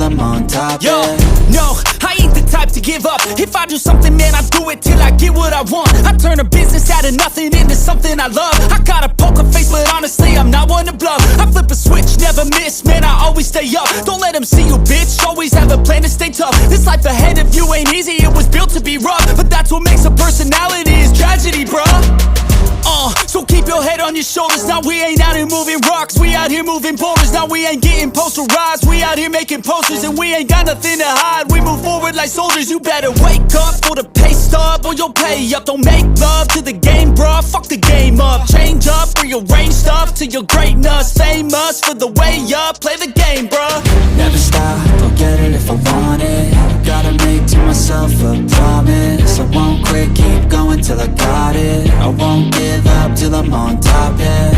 till I'm on top, Yo, yeah. no, I ain't the type to give up. If I do something, man, I do it till I get what I want. I turn a business out of nothing into something I love. I got a poker face, but honestly, I'm not one to bluff. I flip a switch, never miss, man, I always stay up. Don't let them see you, bitch, always have a plan to stay tough. This life ahead of you ain't easy, it was built to be rough. But that's what makes a personality, is tragedy, bruh. So keep your head on your shoulders. Now we ain't out here moving rocks, we out here moving boulders. Now we ain't getting posterized, we out here making posters. And we ain't got nothing to hide, we move forward like soldiers. You better wake up for the pay stub, or you'll pay up. Don't make love to the game, bruh, fuck the game up. Change up, rearrange stuff to your greatness. Famous for the way up, play the game, bruh. Never stop, I'll get it if I want it. Gotta make to myself a promise. I won't quit, keep going till I got it. I won't give up till I'm on top, yeah.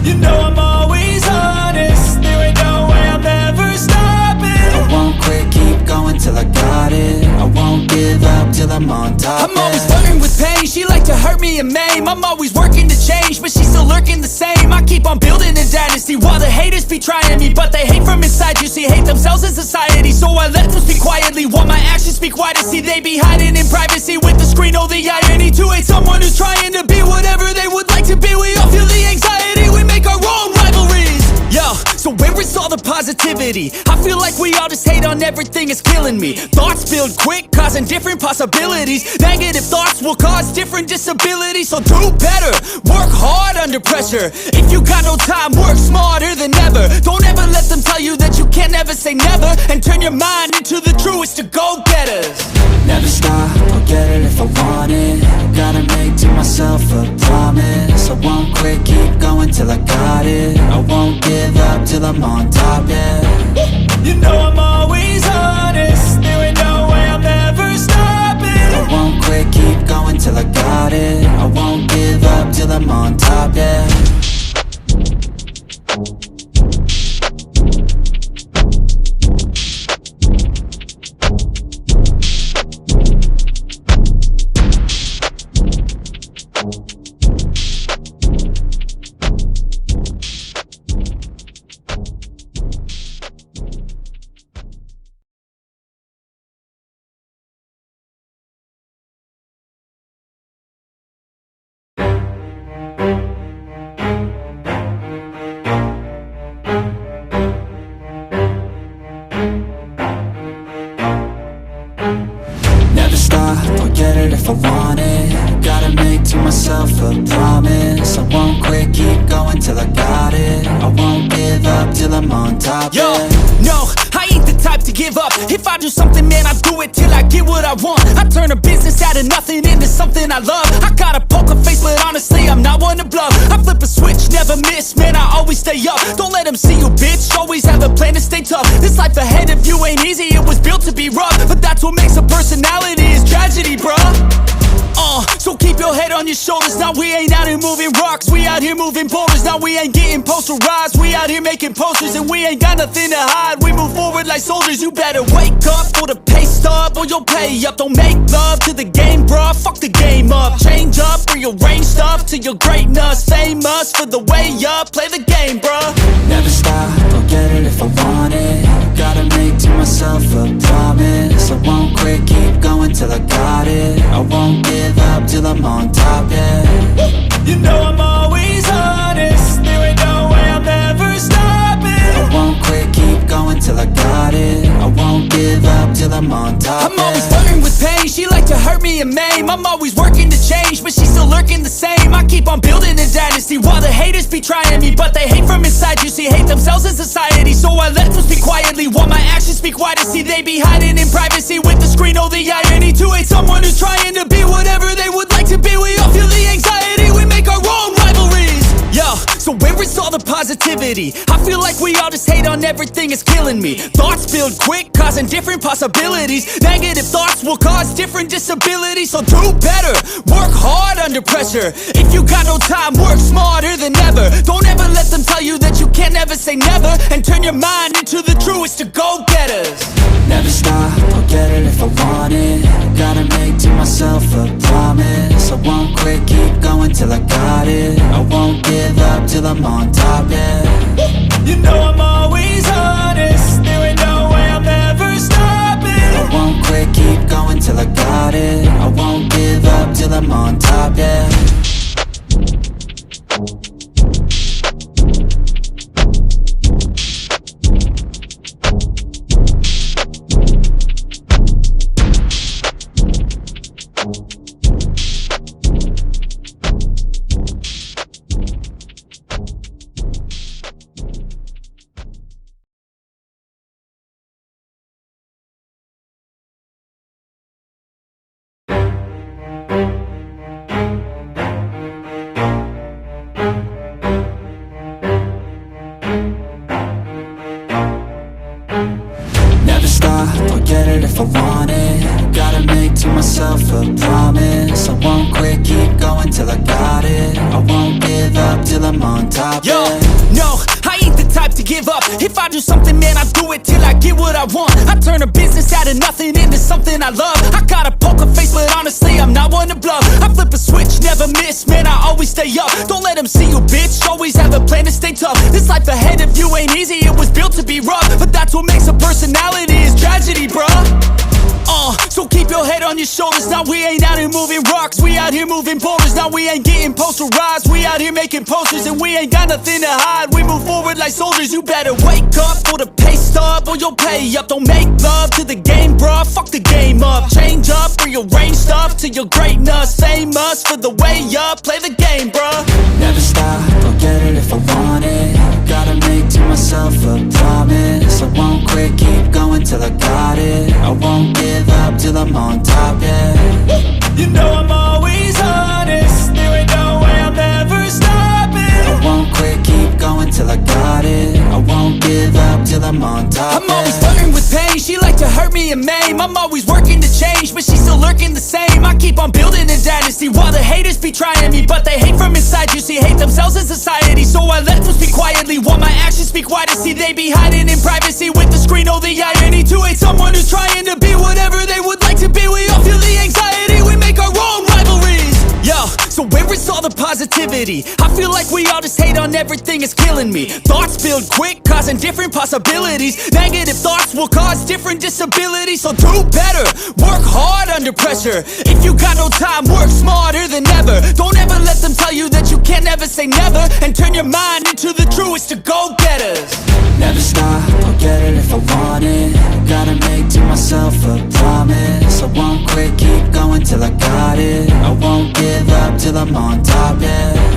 You know I'm always honest, there ain't no way I'm ever stopping. I won't quit, keep going till I got it. I won't give up till I'm on top, I'm always flirting with pain, she like to hurt me and maim. I'm always working to change, but she's still lurking the same. I keep on building a dynasty while the haters be trying me. But they hate from inside, you see, hate themselves in society. So I let them speak quietly while my actions speak wider. See, they be hiding in privacy with the screen. Oh, the irony to hate someone who's trying to be whatever they would like to be. We all feel the anxiety, we make our own rivalries. Yo, so where is all the positivity? I feel like we all just hate on everything, it's killing me. Thoughts build quick, causing different possibilities. Negative thoughts will cause different disabilities. So do better, work hard under pressure. If you got no time, work smarter than ever. Don't ever let them tell you that you can't ever say never. And turn your mind into the truest of go-getters. Never stop, I'll get it if I want it. Gotta make to myself a promise. I won't quit, keep going till I got it. I won't give up till I'm on top, yeah. You know I'm always honest, there ain't no way I'm ever stopping. I won't quit, keep going till I got it. I won't give up till I'm on top, yeah. If I want it, gotta make to myself a promise. I won't quit, keep going till I got it. I won't give up till I'm on top, Yo, yeah. no, I ain't the type to give up. If I do something, man, I do it till I get what I want. I turn a business out of nothing into something I love. I got a poker face, but honestly, I'm not one to bluff. I flip a switch, never miss, man, I always stay up. Don't let them see you, bitch, always have a plan to stay tough. This life ahead of you ain't easy, it was built to be rough. But that's what makes a personality, is tragedy, bruh. So keep your head on your shoulders. Now we ain't out here moving rocks, we out here moving boulders. Now we ain't getting posterized, we out here making posters. And we ain't got nothing to hide, we move forward like soldiers. You better wake up for the pay stub, or you'll pay up. Don't make love to the game, bruh, fuck the game up. Change up, rearrange stuff to your greatness. Famous for the way up, play the game, bruh. Never stop, I'll get it if I want it. Gotta make to myself a promise. I won't quit, keep going till I got it. I won't give up till I'm on top, yeah. You know I'm always honest, there ain't no way I'm ever stopping. I won't quit, keep going till I got it. I won't give up till I'm on top, I'm always flirting with pain, she like to hurt me and maim. I'm always working to change, but she's still lurking the same. I keep on building a dynasty while the haters be trying me. But they hate from inside, you see, hate themselves in society. So I let them speak quietly while my actions speak wider. See, they be hiding in privacy with the screen. Oh, the irony to hate someone who's trying to be whatever they would like to be. We all feel the anxiety, we make our own rivalries. Yo, so where is all the positivity? I feel like we all just hate on everything, it's killing me. Thoughts build quick, causing different possibilities. Negative thoughts will cause different disabilities. So do better, work hard under pressure. If you got no time, work smarter than ever. Don't ever let them tell you that you can't ever say never. And turn your mind into the truest of go-getters. Never stop, I'll get it if I want it. Gotta make to myself a promise. I won't quit, keep going till I got it. I won't give up till I'm on top, yeah. You know I'm always honest, there ain't no way I'm Never stop, I'll get it if I want it. Gotta make to myself a promise. I won't quit, keep going till I got it. I won't give up till I'm on top, Yo, yeah. no, I ain't the type to give up. If I do something, man, I do it till I get what I want. I turn a business out of nothing into something I love. I got a poker face, but honestly, I'm not one to bluff. I flip a switch, never miss, man, I always stay up. Don't let them see you, bitch, always have a plan to stay tough. This life ahead of you ain't easy, it was built to be rough. But that's what makes a personality, is tragedy, bruh. So keep your head on your shoulders. Now we ain't out here moving rocks, we out here moving boulders. Now we ain't getting posterized, we out here making posters. And we ain't got nothing to hide, we move forward like soldiers. You better wake up for the pay stub, or you'll pay up. Don't make love to the game, bruh, fuck the game up. Change up, rearrange stuff to your greatness. Famous for the way up, play the game, bruh. Never stop, I'll get it if I want it. Gotta make to myself a promise. I won't quit, keep going till I got it. I won't give up till I'm on top, yeah. You know I'm always honest, there ain't no way I'm ever stopping. I won't quit, keep going till I got it. I won't give up till I'm on top, I'm always flirting with pain, she like to hurt me and maim. I'm always working to change, but she's still lurking the same. I keep on building a dynasty while the haters be trying me. But they hate from inside, you see, hate themselves in society. So I let them speak quietly while my actions speak wider. See, they be hiding in privacy with the screen, oh the irony. To hate someone who's trying to be whatever they would like to be. We all feel the anxiety, we make our own rivalries. Yo, so where is all the positivity? I feel like we all just hate on everything, it's killing me. Thoughts build quick, causing different possibilities. Negative thoughts will cause different disabilities. So do better, work hard under pressure. If you got no time, work smarter than ever. Don't ever let them tell you that you can't never say never. And turn your mind into the truest of go-getters. Never stop, I'll get it if I want it. Gotta make to myself a promise. I won't quit, keep going till I got it. I won't give up till I'm on top, yeah.